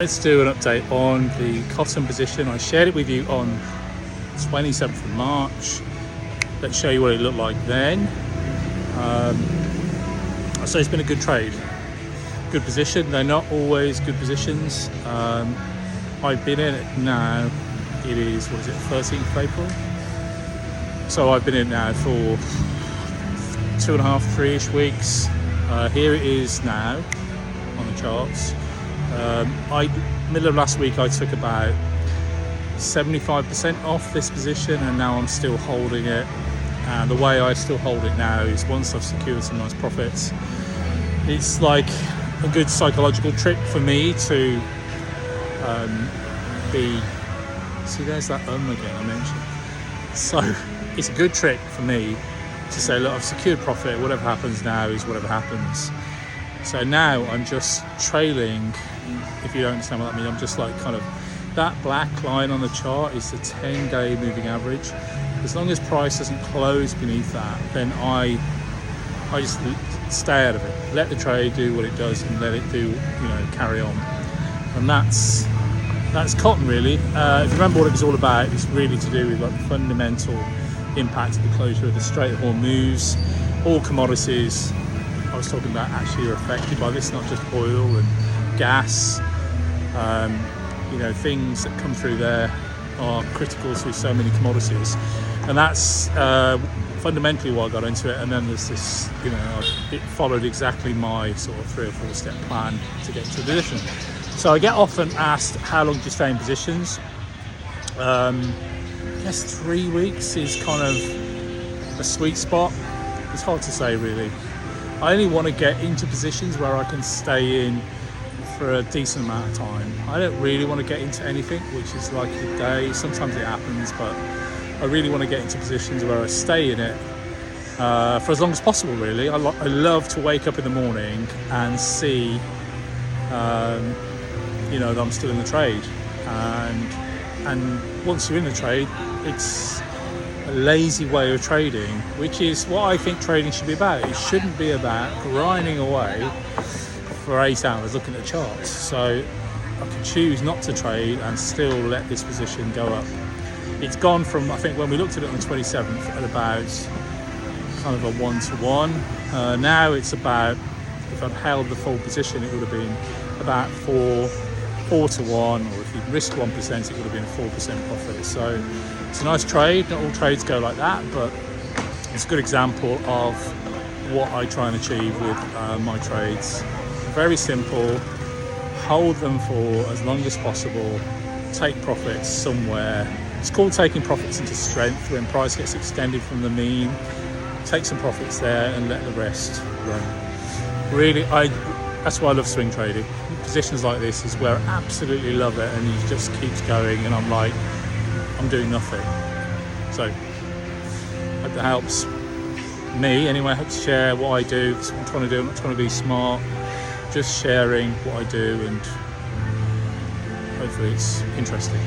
Let's do an update on the cotton position. I shared it with you on 27th of March. Let's show you what it looked like then. So it's been a good trade, good position. They're not always good positions. I've been in it now, it is, 13th of April? So I've been in it now for 2.5, 3-ish weeks. Here it is now on the charts. Middle of last week I took about 75% off this position, and now I'm still holding it. And the way I still hold it now is once I've secured some nice profits, it's like a good psychological trick for me to see, there's that again I mentioned. So it's a good trick for me to say, look, I've secured profit, whatever happens now is whatever happens. So now I'm just trailing. If you don't understand what that means, I'm just like kind of, that black line on the chart is the 10-day moving average. As long as price doesn't close beneath that, then I just stay out of it. Let the trade do what it does and let it do, carry on. And that's cotton really. If you remember what it was all about, it's really to do with like the fundamental impact of the closure of the Strait of Hormuz. All commodities I was talking about actually are affected by this, not just oil and gas. Things that come through there are critical to so many commodities, and that's fundamentally why I got into it. And then there's this, it followed exactly my sort of 3 or 4 step plan to get to the position. So I get often asked, how long do you stay in positions? I guess 3 weeks is kind of a sweet spot. It's hard to say really. I only want to get into positions where I can stay in for a decent amount of time. I don't really want to get into anything which is like a day. Sometimes it happens, but I really want to get into positions where I stay in it for as long as possible really. I love to wake up in the morning and see that I'm still in the trade, and once you're in the trade, it's a lazy way of trading, which is what I think trading should be about. It shouldn't be about grinding away for 8 hours looking at the charts. So I can choose not to trade and still let this position go up. It's gone from, I think when we looked at it on the 27th, at about kind of a 1-to-1. Now it's about, if I'd held the full position, it would have been about 4-to-1, or if you'd risked 1%, it would have been a 4% profit. So it's a nice trade. Not all trades go like that, but it's a good example of what I try and achieve with my trades. Very simple. Hold them for as long as possible. Take profits somewhere. It's called taking profits into strength. When price gets extended from the mean, take some profits there and let the rest run. Really, that's why I love swing trading. Positions like this is where I absolutely love it, and it just keeps going, and I'm like, I'm doing nothing. So hope that helps me anyway. I hope to share what I do. That's what I'm trying to do. I'm not trying to be smart, just sharing what I do, and hopefully it's interesting.